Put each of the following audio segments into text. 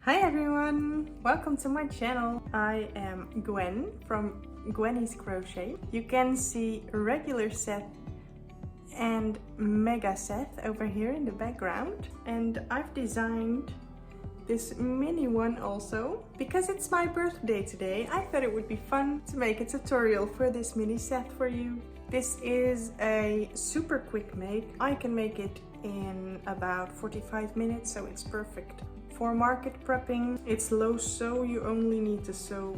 Hi everyone! Welcome to my channel. I am Gwen from Gwenny's Crochet. You can see regular Seth and Mega Seth over here in the background. And I've designed this mini one also. Because it's my birthday today, I thought it would be fun to make a tutorial for this Mini Seth for you. This is a super quick make. I can make it in about 45 minutes, so it's perfect. For market prepping, it's low sew, you only need to sew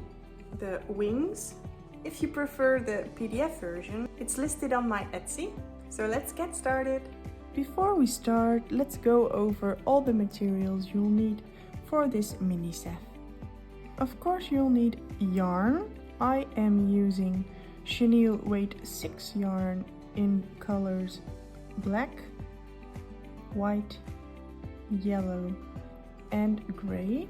the wings. If you prefer the PDF version, it's listed on my Etsy. So let's get started. Before we start, let's go over all the materials you'll need for this mini Seth. Of course you'll need yarn. I am using chenille weight 6 yarn in colors black, white, yellow and gray.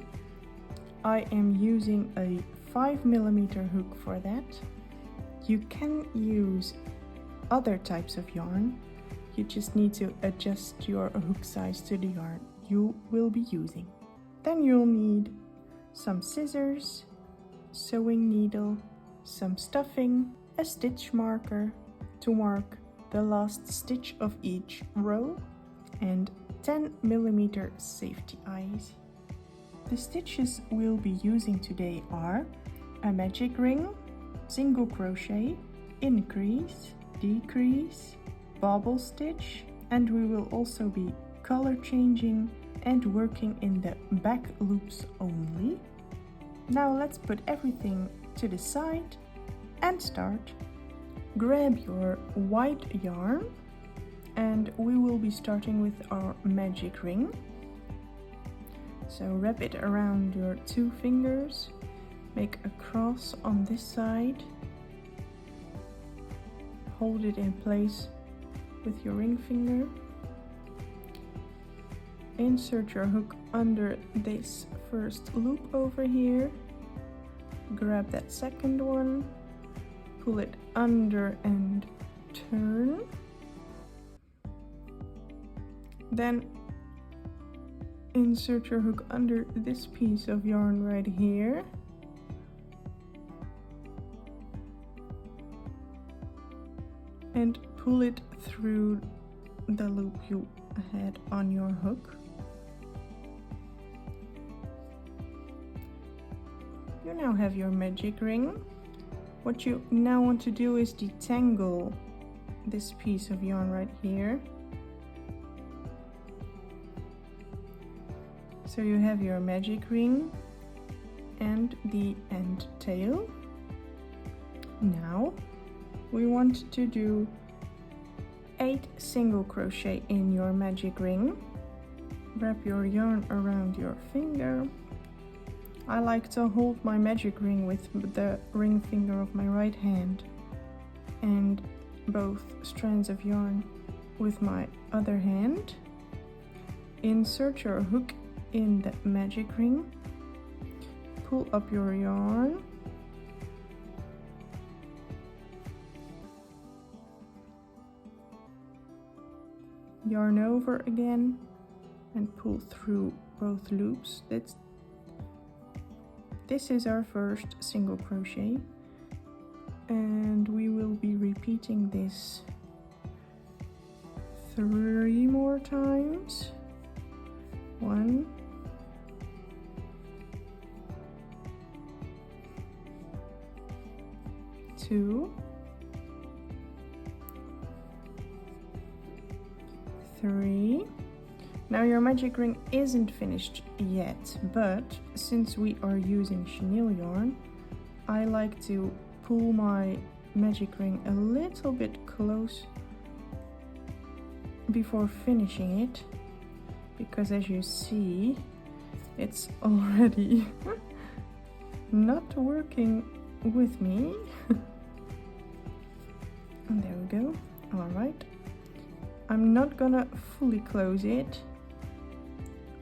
I am using a 5mm hook for that. You can use other types of yarn. You just need to adjust your hook size to the yarn you will be using. Then you'll need some scissors, sewing needle, some stuffing, a stitch marker to mark the last stitch of each row, and 10mm safety eyes. The stitches we'll be using today are a magic ring, single crochet, increase, decrease, bobble stitch, and we will also be color changing and working in the back loops only. Now let's put everything to the side and start. Grab your white yarn, and we will be starting with our magic ring. So wrap it around your 2 fingers, make a cross on this side, hold it in place with your ring finger, insert your hook under this first loop over here, grab that second one, pull it under and turn. Then insert your hook under this piece of yarn right here. And pull it through the loop you had on your hook. You now have your magic ring. What you now want to do is detangle this piece of yarn right here. So you have your magic ring and the end tail. Now we want to do 8 single crochet in your magic ring. Wrap your yarn around your finger. I like to hold my magic ring with the ring finger of my right hand and both strands of yarn with my other hand. Insert your hook in the magic ring, pull up your yarn, yarn over again and pull through both loops. This is our first single crochet, and we will be repeating this 3 more times. 1, 2, 3. Now your magic ring isn't finished yet, but since we are using chenille yarn, I like to pull my magic ring a little bit close before finishing it, because as you see, it's already not working with me. And there we go. All right, I'm not gonna fully close it.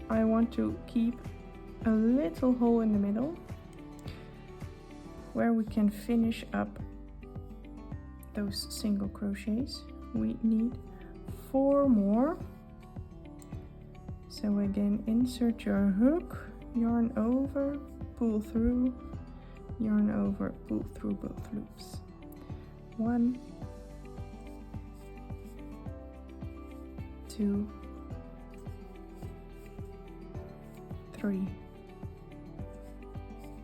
I want to keep a little hole in the middle where we can finish up those single crochets. We need 4 more. So again, insert your hook, yarn over, pull through, yarn over, pull through both loops. 1, 2, 3,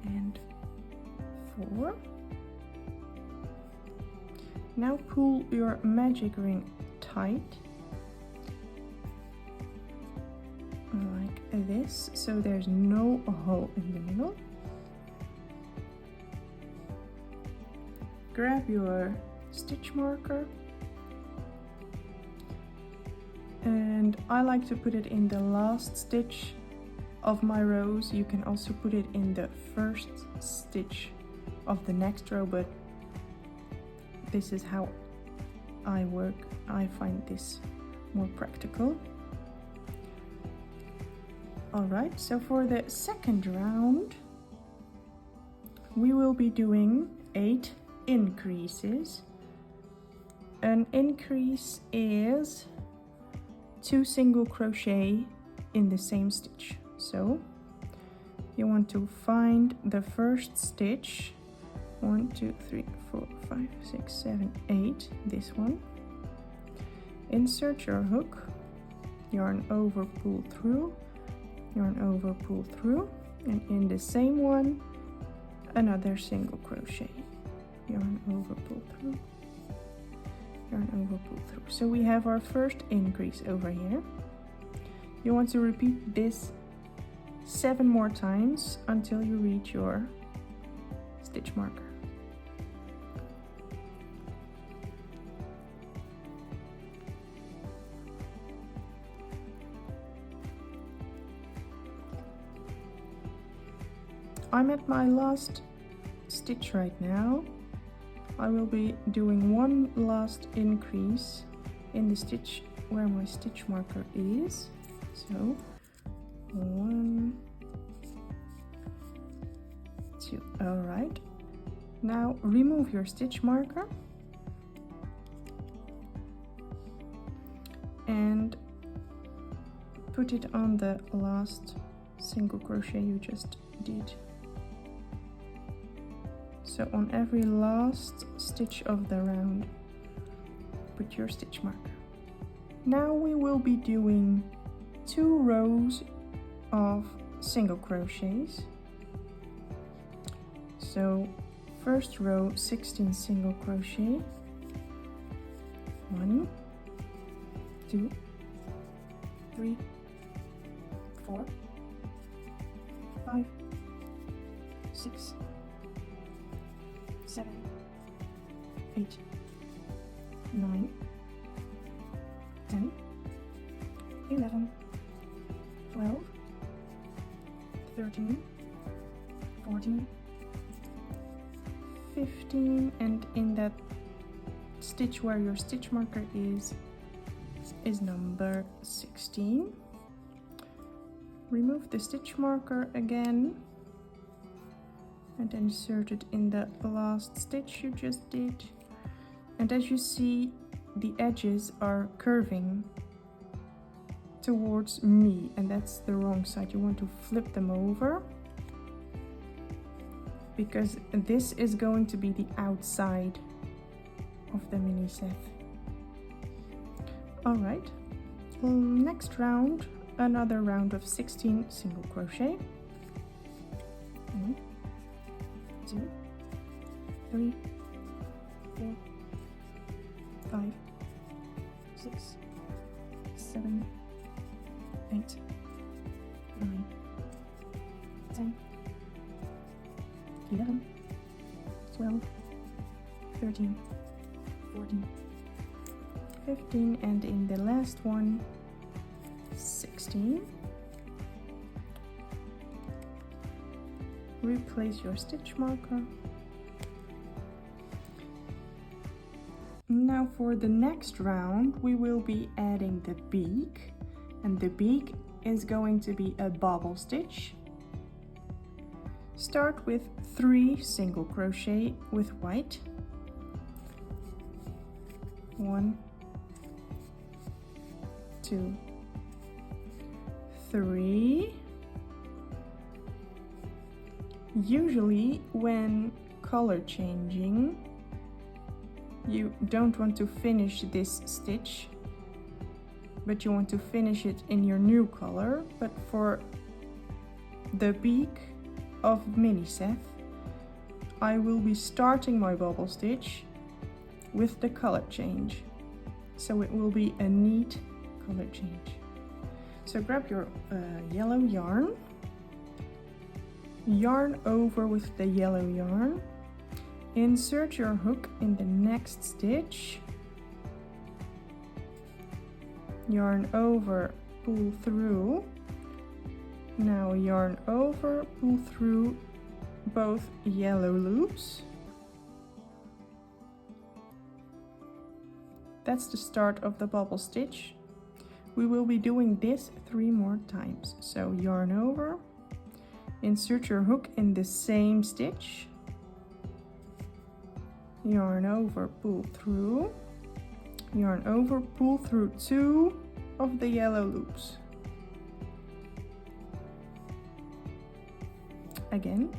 and 4. Now pull your magic ring tight, like this, so there's no hole in the middle. Grab your stitch marker, and I like to put it in the last stitch of my rows. You can also put it in the first stitch of the next row, but this is how I work. I find this more practical. Alright, so for the second round we will be doing 8 increases. An increase is 2 single crochet in the same stitch. So you want to find the first stitch, 1, 2, 3, 4, 5, 6, 7, 8, this one. Insert your hook, yarn over, pull through, yarn over, pull through, and in the same one another single crochet, yarn over, pull through, yarn over, pull through. So we have our first increase over here. You want to repeat this 7 more times until you reach your stitch marker. I'm at my last stitch right now. I will be doing one last increase in the stitch where my stitch marker is. So 1, 2. All right. Now remove your stitch marker and put it on the last single crochet you just did. So on every last stitch of the round, put your stitch marker. Now we will be doing 2 rows of single crochets. So first row, 16 single crochet, 1, 2, 3, 4, 5, 6, 7, 8, 9, 10, 11, 12, 13, 14, 15, and in that stitch where your stitch marker is number 16. Remove the stitch marker again and insert it in the last stitch you just did. And as you see, the edges are curving towards me, and that's the wrong side. You want to flip them over because this is going to be the outside of the Mini Seth. All right, next round, another round of 16 single crochet. 1, 2, 3, 4, 5, 6, 7, 8, 9, 10, 11, 12, 13, 14, 15, and in the last one, 16. Replace your stitch marker. Now for the next round we will be adding the beak, and the beak is going to be a bobble stitch. Start with 3 single crochet with white. 1, 2, 3, Usually when color changing, you don't want to finish this stitch, but you want to finish it in your new color. But for the beak of Mini Seth, I will be starting my bubble stitch with the color change, so it will be a neat color change. So grab your yellow yarn, yarn over with the yellow yarn, insert your hook in the next stitch, yarn over, pull through. Now yarn over, pull through both yellow loops. That's the start of the bubble stitch. We will be doing this 3 more times. So yarn over, insert your hook in the same stitch, yarn over, pull through, yarn over, pull through 2 of the yellow loops. Again,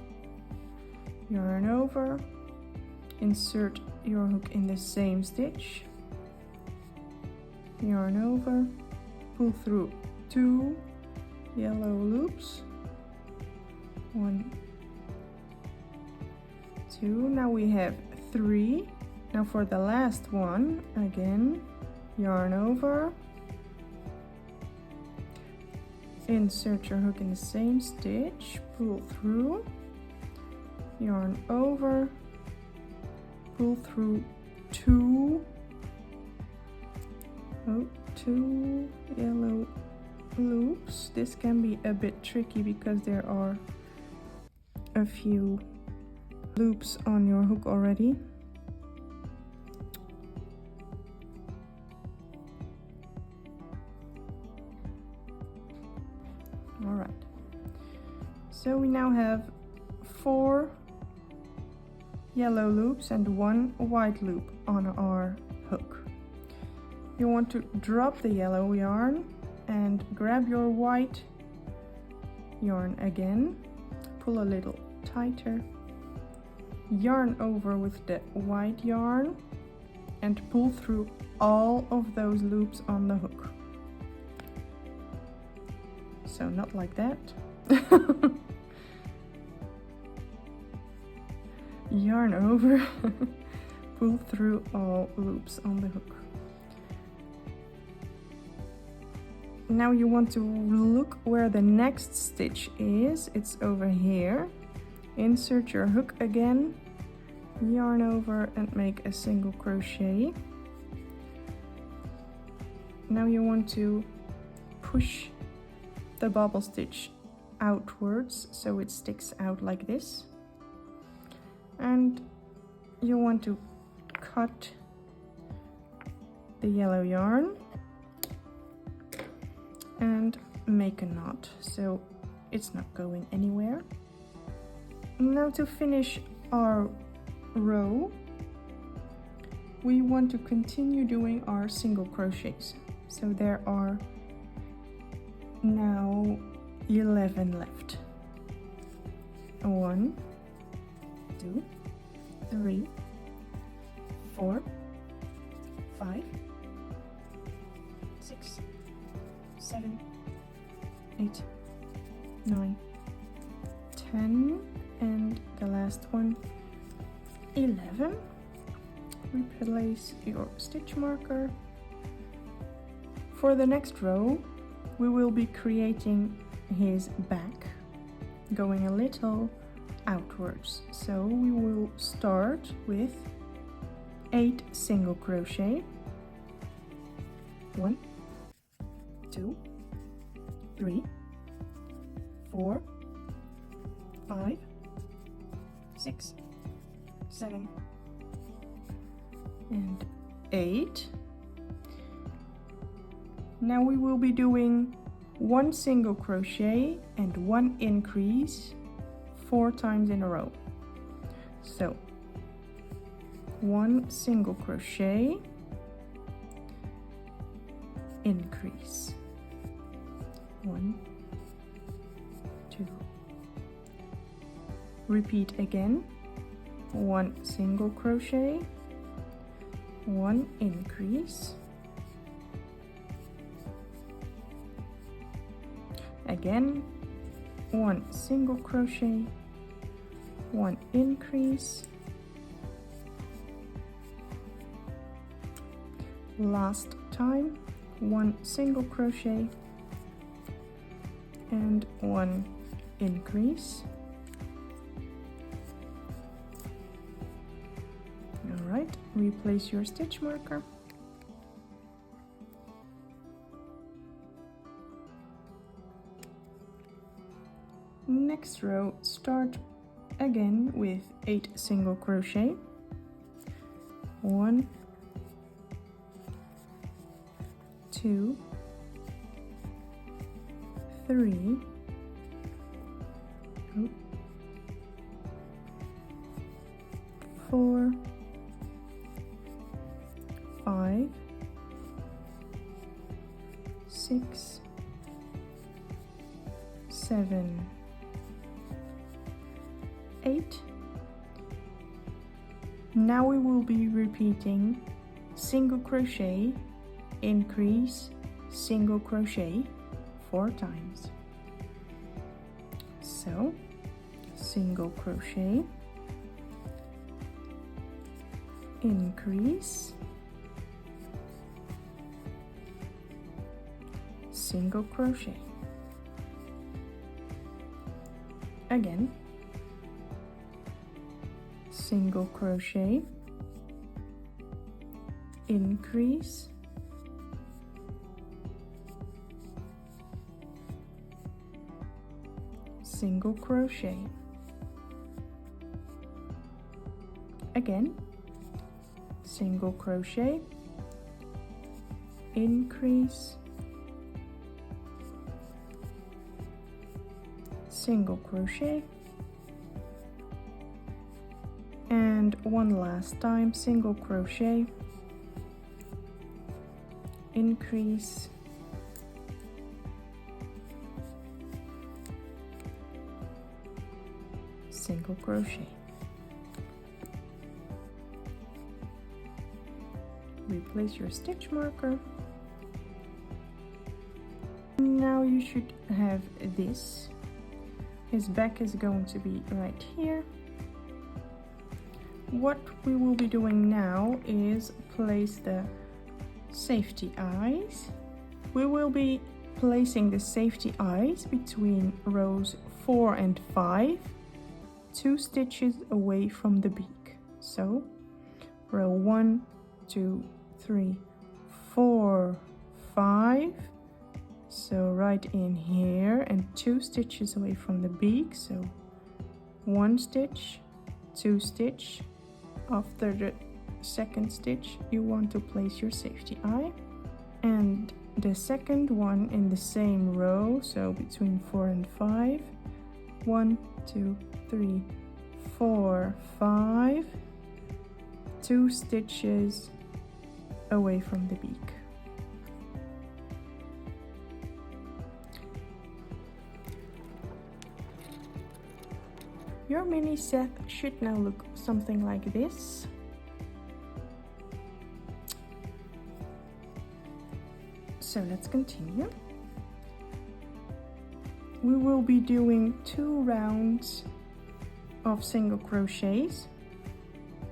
yarn over, insert your hook in the same stitch, yarn over, pull through 2 yellow loops, 1, 2, now we have 3. Now for the last one, again, yarn over, insert your hook in the same stitch, pull through, yarn over, pull through 2 yellow loops. This can be a bit tricky because there are a few loops on your hook already. All right, so we now have 4 yellow loops and 1 white loop on our hook. You want to drop the yellow yarn and grab your white yarn again, pull a little tighter, yarn over with the white yarn and pull through all of those loops on the hook. So not like that. Yarn over, pull through all loops on the hook. Now you want to look where the next stitch is. It's over here. Insert your hook again, yarn over and make a single crochet. Now you want to push the bubble stitch outwards so it sticks out like this, and you want to cut the yellow yarn and make a knot so it's not going anywhere. Now to finish our row, we want to continue doing our single crochets. So there are now 11 left. 1, 2, 3, 4, 5, 6, 7, 8, 9, 10, and the last one 11. Replace your stitch marker. For the next row, we will be creating his back, going a little outwards. So we will start with 8 single crochet. 1, 2, 3, 4, 5, 6, 7, and 8. Now we will be doing 1 single crochet and 1 increase 4 times in a row. So 1 single crochet, increase, 1, 2, repeat again. 1 single crochet, 1 increase, again 1 single crochet, 1 increase, last time 1 single crochet and 1 increase. Alright, replace your stitch marker. Next row, start again with 8 single crochet, 1, 2, 3, 4, 5, 6, 7, 8. Now we will be repeating single crochet, increase, single crochet 4 times. So single crochet, increase, single crochet, again single crochet, increase, single crochet, again single crochet, increase, single crochet, and one last time single crochet, increase, single crochet. Replace your stitch marker. Now you should have this. His back is going to be right here. What we will be doing now is place the safety eyes. We will be placing the safety eyes between rows 4 and 5, 2 stitches away from the beak. So row 1, 2, 3, 4, 5. So right in here and 2 stitches away from the beak. So 1 stitch, 2 stitch. After the second stitch you want to place your safety eye, and the second one in the same row, so between 4 and 5, 1, 2, 3, 4, 5, 2 stitches away from the beak. Your mini Seth should now look something like this. So let's continue. We will be doing 2 rounds of single crochets,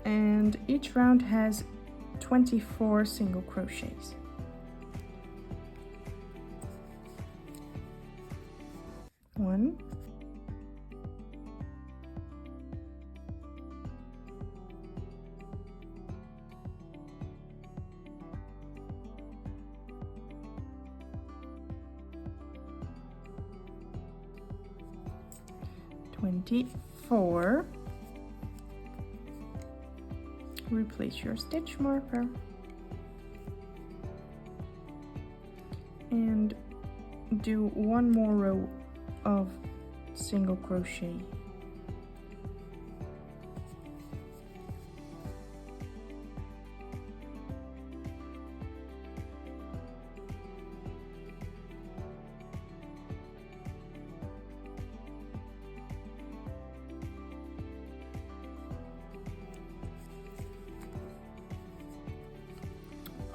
and each round has 24 single crochets. One, 24. Replace your stitch marker and do 1 more row of single crochet.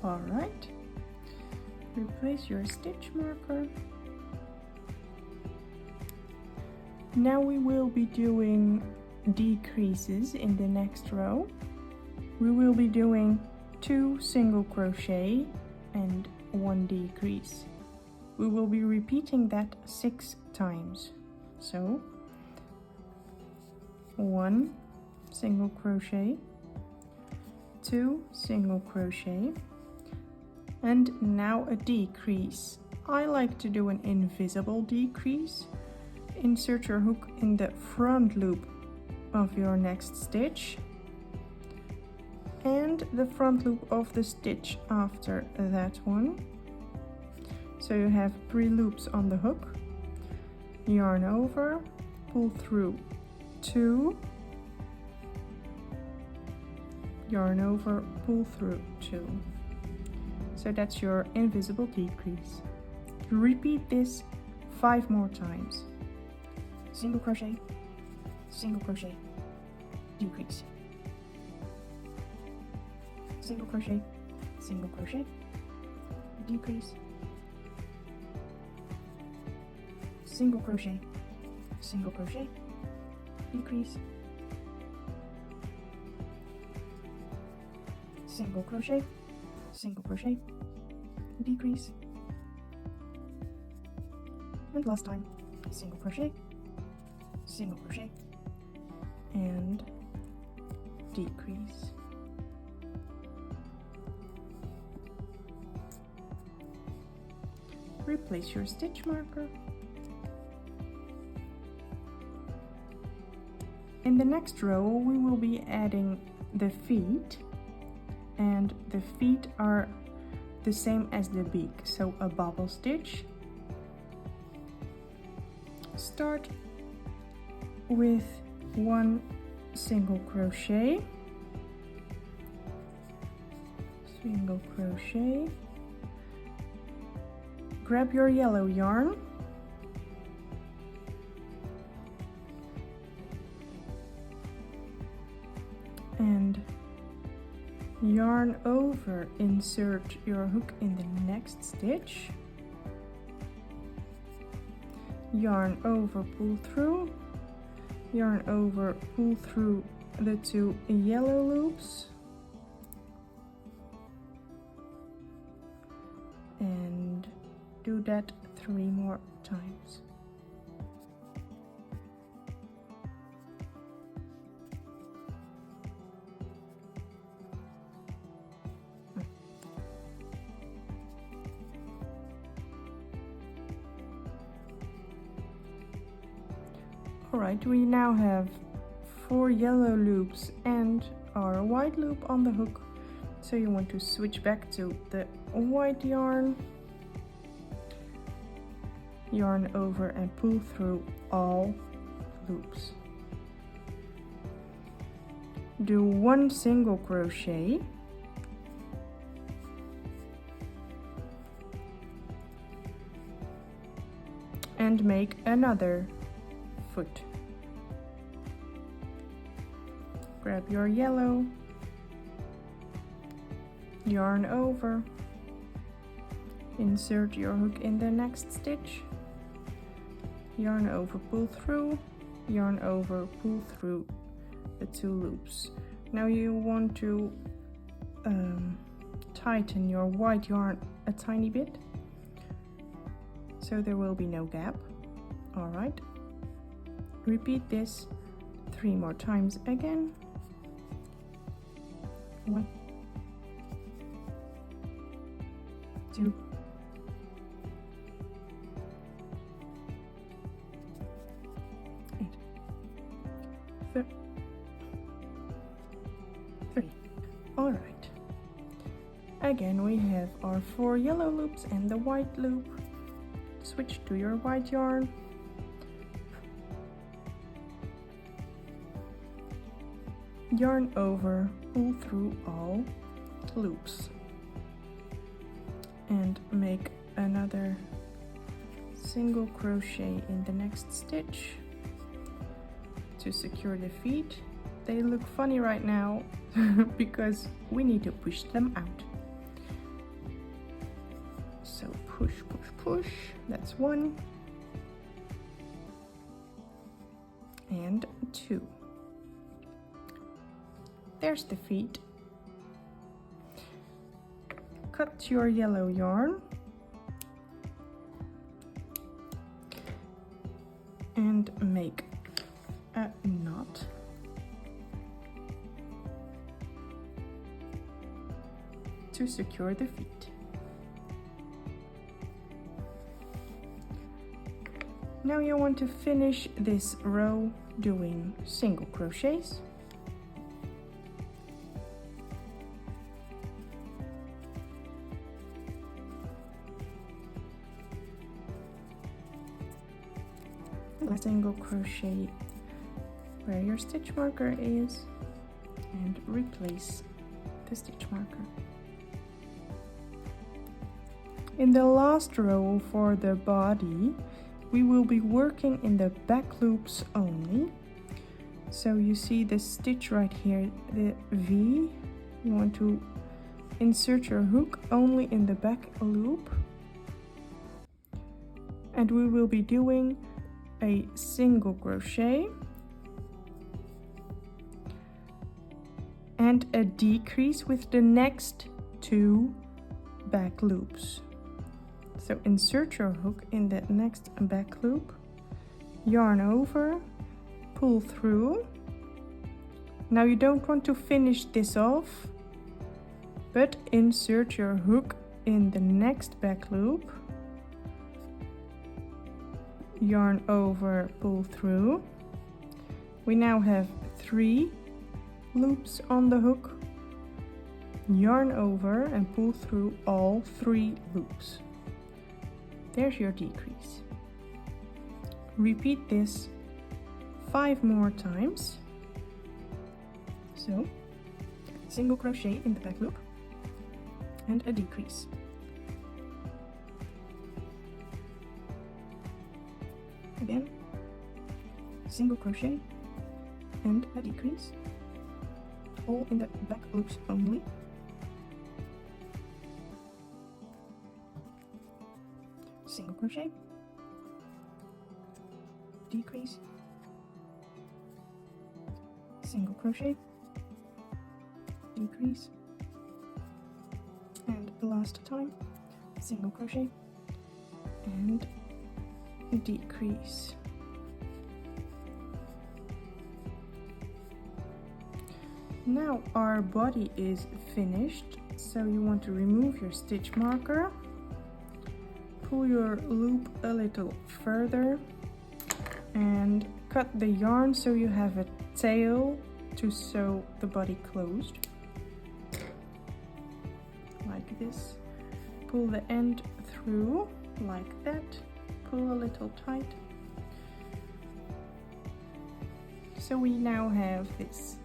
All right, replace your stitch marker. Now we will be doing decreases in the next row. We will be doing 2 single crochet and 1 decrease. We will be repeating that 6 times. So 1 single crochet, 2 single crochet, and now a decrease. I like to do an invisible decrease. Insert your hook in the front loop of your next stitch and the front loop of the stitch after that one. So you have 3 loops on the hook. Yarn over, pull through 2, yarn over, pull through 2. So that's your invisible decrease. Repeat this 5 more times. Single crochet, decrease, single crochet, decrease, single crochet, decrease, single crochet, decrease, and last time, single crochet, and decrease. Replace your stitch marker. In the next row we will be adding the feet, and the feet are the same as the beak, so a bobble stitch. Start with 1 single crochet, grab your yellow yarn and yarn over, insert your hook in the next stitch, yarn over, pull through, yarn over, pull through the 2 yellow loops, and do that 3 more times. Alright, we now have 4 yellow loops and our white loop on the hook. So you want to switch back to the white yarn, yarn over and pull through all loops. Do 1 single crochet, and make another foot. Grab your yellow, yarn over, insert your hook in the next stitch, yarn over, pull through, yarn over, pull through the 2 loops. Now you want to tighten your white yarn a tiny bit so there will be no gap. All right, repeat this 3 more times again. 1, 2, 8, 3. All right. Again, we have our 4 yellow loops and the white loop. Switch to your white yarn. Yarn over, pull through all loops, and make another single crochet in the next stitch to secure the feet. They look funny right now because we need to push them out. push, push, push. That's 1 and 2. There's the feet. Cut your yellow yarn and make a knot. To secure the feet. Now you want to finish this row doing single crochets. A single crochet where your stitch marker is and replace the stitch marker. In the last row for the body, we will be working in the back loops only. So you see the stitch right here, the V. You want to insert your hook only in the back loop. And we will be doing a single crochet and a decrease with the next 2 back loops. So insert your hook in the next back loop, yarn over, pull through. Now you don't want to finish this off, but insert your hook in the next back loop, yarn over, pull through. We now have 3 loops on the hook, yarn over and pull through all 3 loops. There's your decrease. Repeat this 5 more times. So, single crochet in the back loop and a decrease. Again, single crochet and a decrease, all in the back loops only. Single crochet, decrease, single crochet, decrease, and the last time, single crochet and decrease. Now our body is finished, so you want to remove your stitch marker. Pull your loop a little further and cut the yarn so you have a tail to sew the body closed. Like this. Pull the end through like that. Pull a little tight. So we now have this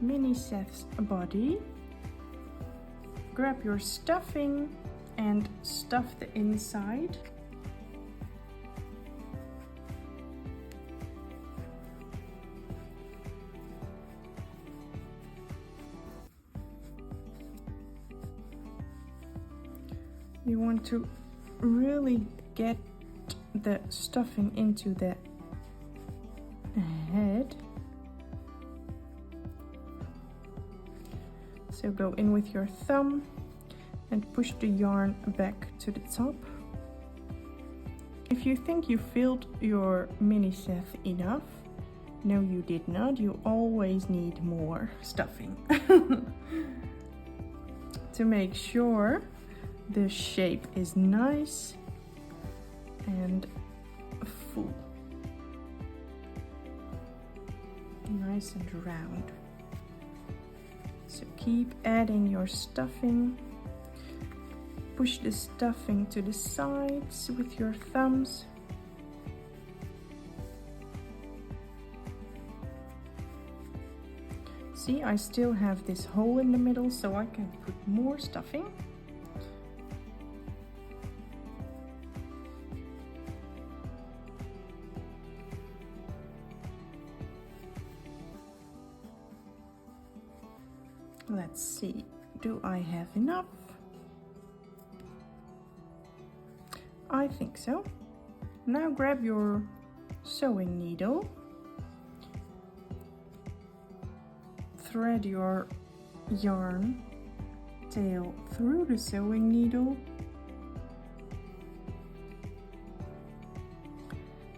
Mini Seth's body. Grab your stuffing and stuff the inside. You want to really get the stuffing into the head. So go in with your thumb and push the yarn back to the top. If you think you filled your Mini Seth enough, no you did not, you always need more stuffing. To make sure the shape is nice and full. Nice and round. So keep adding your stuffing. Push the stuffing to the sides with your thumbs. See, I still have this hole in the middle, so I can put more stuffing. Let's see, do I have enough? I think so. Now grab your sewing needle, thread your yarn tail through the sewing needle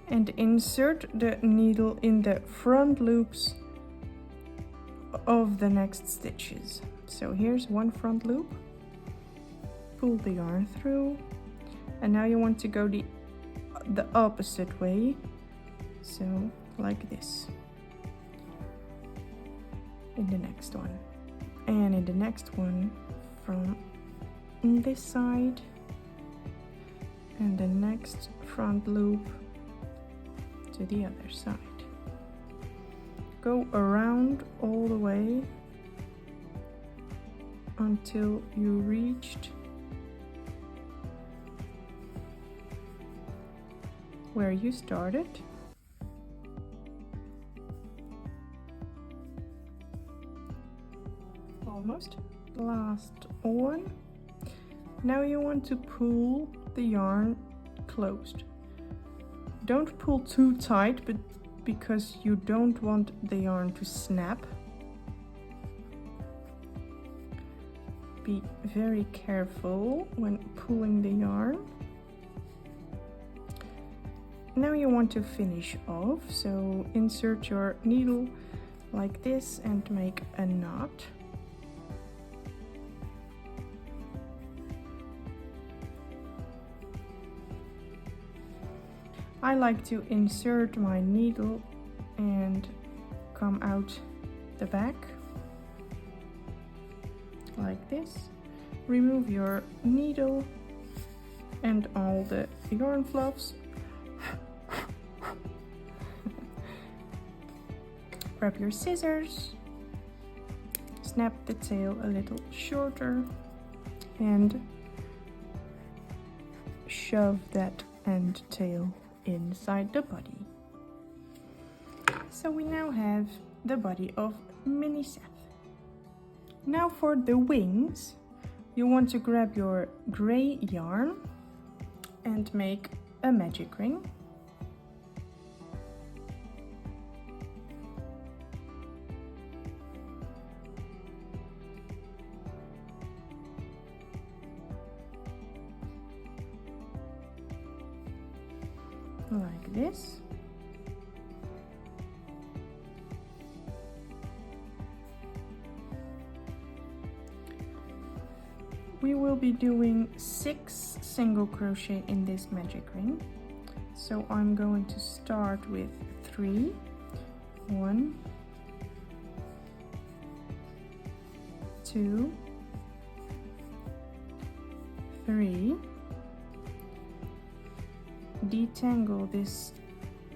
and insert the needle in the front loops of the next stitches. So here's one front loop, pull the yarn through, and now you want to go the opposite way, so like this in the next one, and in the next one from this side, and the next front loop to the other side. Go around all the way until you reached where you started. Almost. Last one. Now you want to pull the yarn closed. Don't pull too tight, but because you don't want the yarn to snap. Be very careful when pulling the yarn. Now you want to finish off, so insert your needle like this and make a knot. I like to insert my needle and come out the back like this. Remove your needle and all the yarn fluffs. Grab your scissors, snap the tail a little shorter and shove that end tail inside the body. So we now have the body of Mini Seth. Now for the wings, you want to grab your gray yarn and make a magic ring. Like this. We will be doing 6 single crochet in this magic ring. So I'm going to start with 3. 1, 2, 3. Detangle this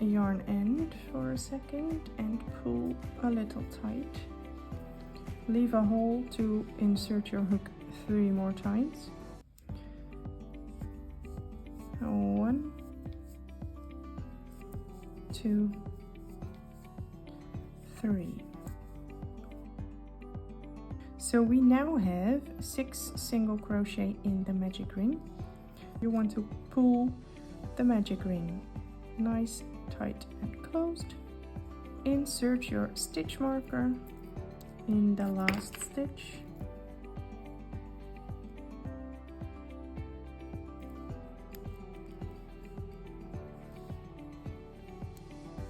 yarn end for a second and pull a little tight. Leave a hole to insert your hook 3 more times. 1, 2, 3. So we now have 6 single crochet in the magic ring. You want to pull the magic ring nice, tight and closed. Insert your stitch marker in the last stitch.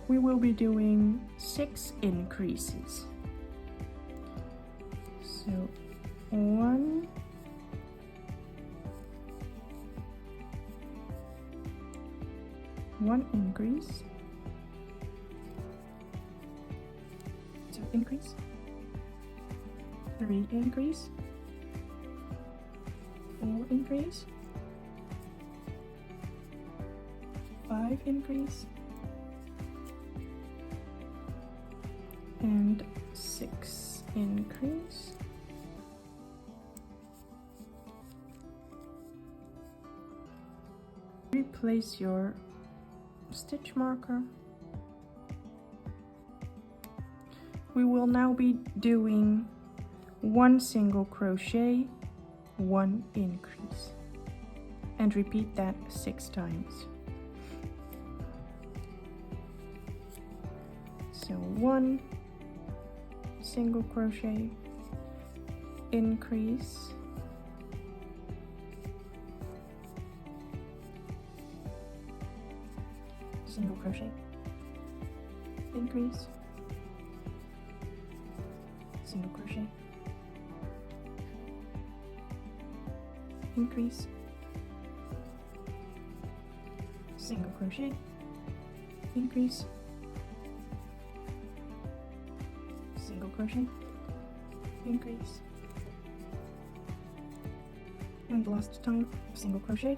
We will be doing 6 increases. So 1, 1 increase, 2 increase, 3 increase, 4 increase, 5 increase, and 6 increase. Replace your stitch marker. We will now be doing 1 single crochet, 1 increase. and repeat that 6 times. So 1 single crochet, increase, single crochet, increase, single crochet, increase, single crochet, increase, single crochet, increase, and last time single crochet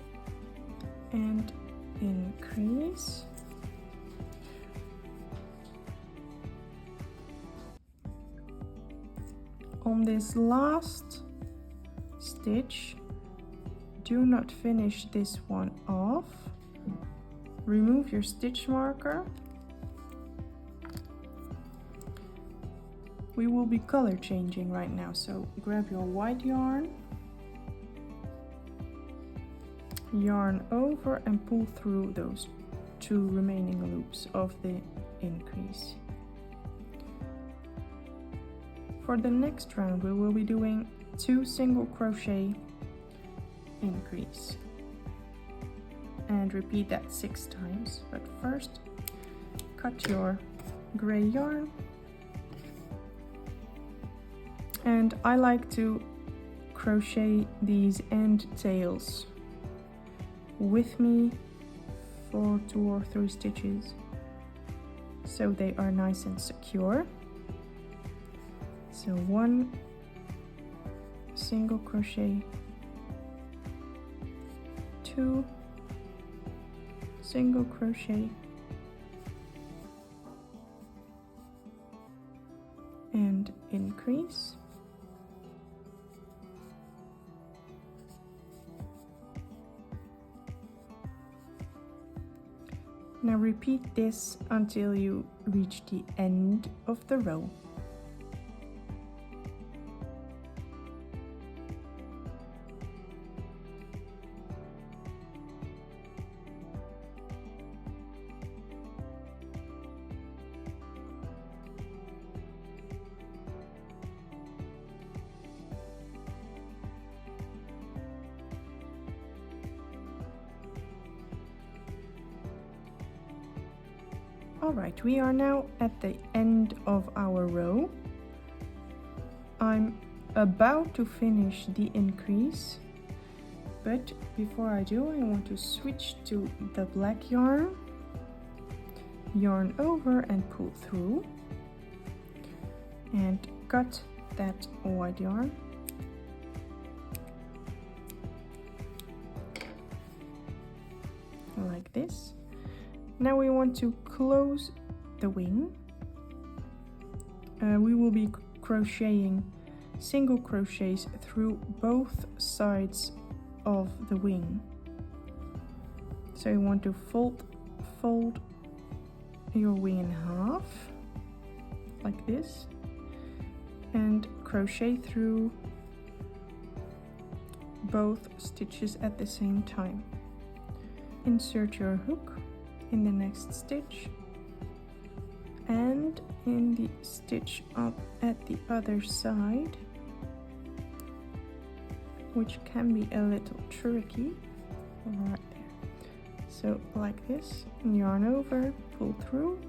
and increase, on this last stitch. Do not finish this one off. Remove your stitch marker. We will be color changing right now, so grab your white yarn, yarn over and pull through those 2 remaining loops of the increase. For the next round we will be doing 2 single crochet, increase, and repeat that 6 times. But first, cut your gray yarn, and I like to crochet these end tails with me for 2 or 3 stitches so they are nice and secure. So 1 single crochet, 2 single crochet, and increase, now repeat this until you reach the end of the row. Alright, we are now at the end of our row. I'm about to finish the increase, but before I do, I want to switch to the black yarn, yarn over and pull through, and cut that white yarn. Like this. Now we want to close the wing. We will be crocheting single crochets through both sides of the wing. So you want to fold your wing in half, like this, and crochet through both stitches at the same time. Insert your hook in the next stitch and in the stitch up at the other side, which can be a little tricky, right there. So like this, yarn over, pull through,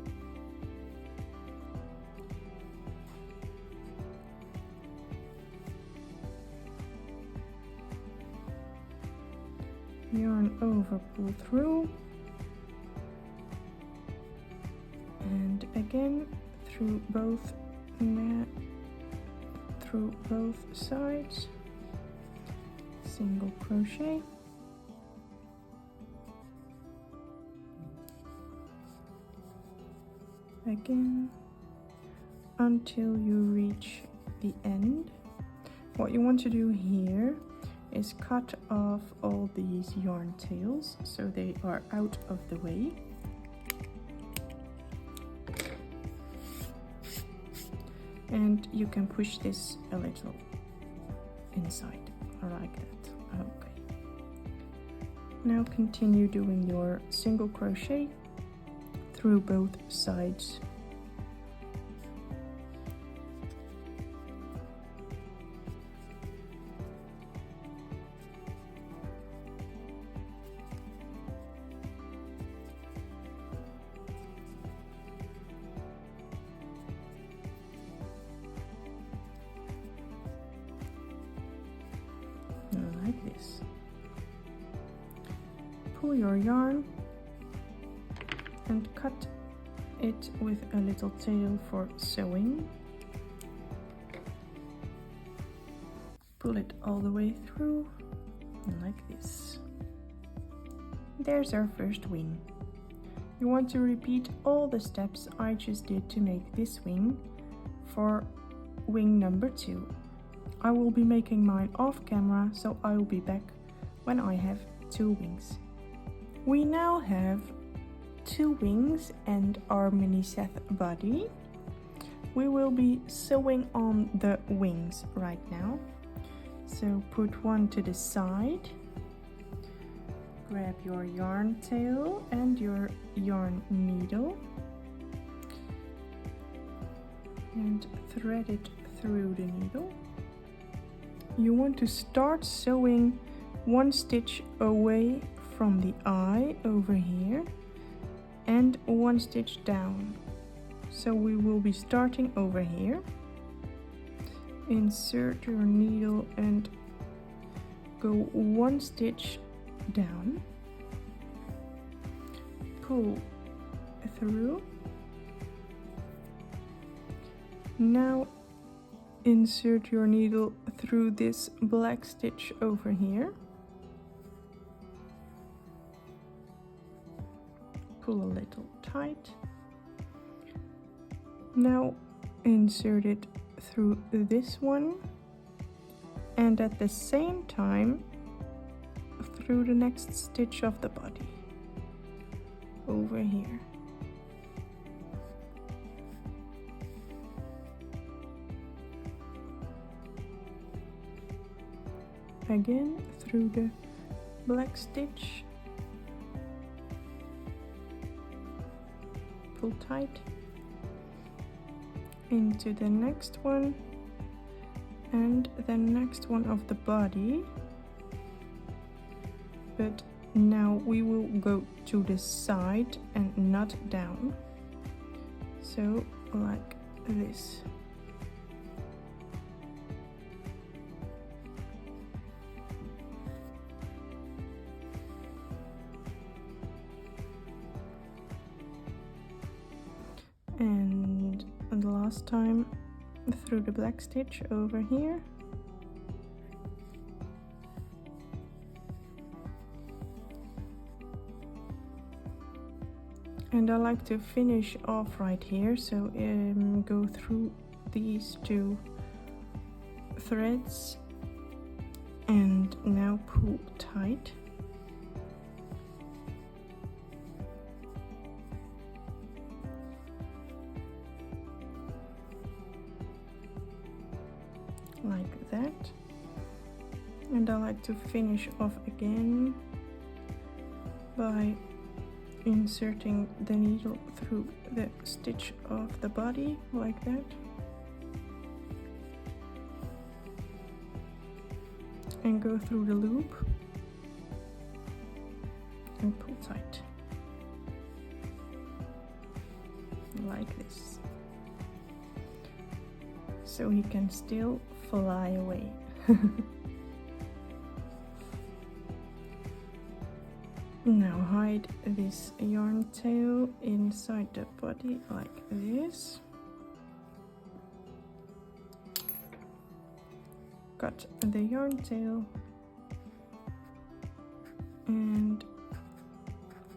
yarn over, pull through, and again through both sides, single crochet, again until you reach the end. What you want to do here is cut off all these yarn tails so they are out of the way. And you can push this a little inside, like that. Okay. Now continue doing your single crochet through both sides. Like this. Pull your yarn and cut it with a little tail for sewing. Pull it all the way through like this. There's our first wing. You want to repeat all the steps I just did to make this wing for wing number 2. I will be making mine off camera, so I will be back when I have 2 wings. We now have 2 wings and our Mini Seth body. We will be sewing on the wings right now. So put one to the side. Grab your yarn tail and your yarn needle and thread it through the needle. You want to start sewing 1 stitch away from the eye over here and 1 stitch down. So we will be starting over here. Insert your needle and go 1 stitch down. Pull through. Now insert your needle through this black stitch over here. Pull a little tight. Now insert it through this one and at the same time through the next stitch of the body over here. Again through the black stitch, pull tight into the next one and the next one of the body, but now we will go to the side and not down, so like this. And the last time through the black stitch over here. And I like to finish off right here, so go through these 2 threads and now pull tight. Like that. And I like to finish off again by inserting the needle through the stitch of the body like that, and go through the loop and pull tight like this, so he can still fly away. Now hide this yarn tail inside the body like this. Cut the yarn tail and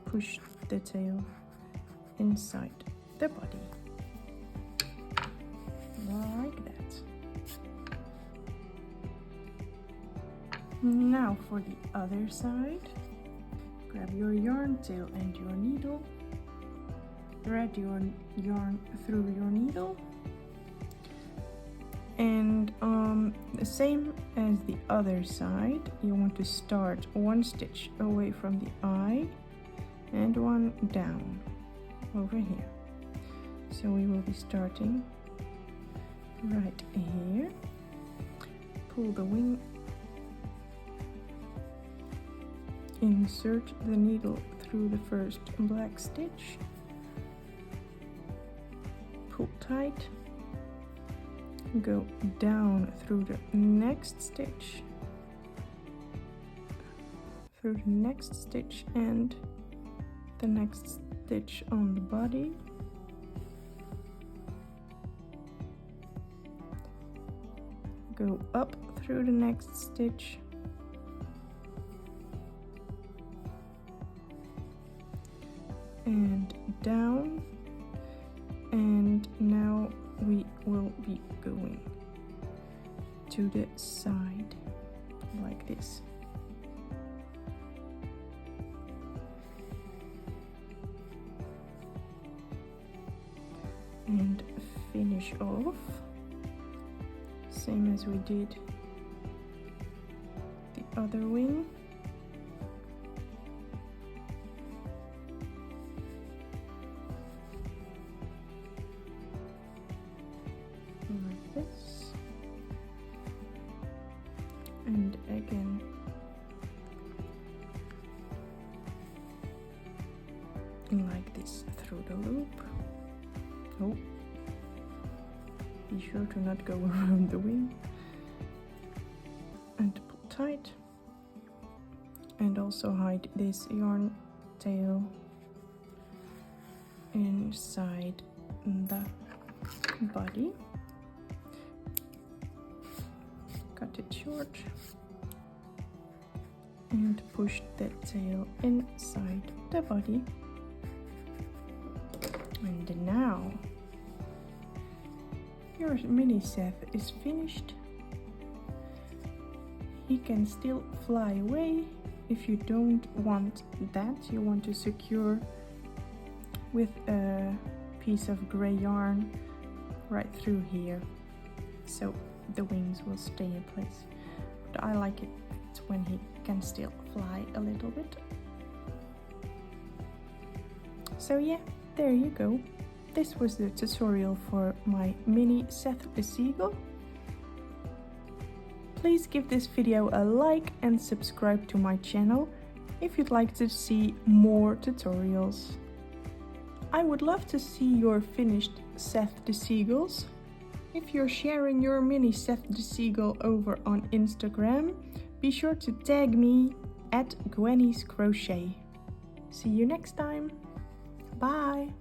push the tail inside the body like that. Now for the other side, grab your yarn tail and your needle, thread your yarn through your needle, and The same as the other side, you want to start one stitch away from the eye and one down over here. So we will be starting right here. Pull the wing, insert the needle through the first black stitch, pull tight, go down through the next stitch, and the next stitch on the body, go up through the next stitch, and down, and now we will be going to the side like this. And finish off same as we did the other wing. Like this, and again like this through the loop. Oh, be sure to not go around the wing, and pull tight, and also hide this yarn tail inside the body. Cut it short and push the tail inside the body. And now your Mini Seth is finished. He can still fly away. If you don't want that, you want to secure with a piece of gray yarn right through here, so the wings will stay in place. But I like it when he can still fly a little bit. So yeah, there you go. This was the tutorial for my Mini Seth the Seagull. Please give this video a like and subscribe to my channel if you'd like to see more tutorials. I would love to see your finished Seth the Seagulls. If you're sharing your Mini Seth the Seagull over on Instagram, be sure to tag me at Gwenny's Crochet. See you next time. Bye!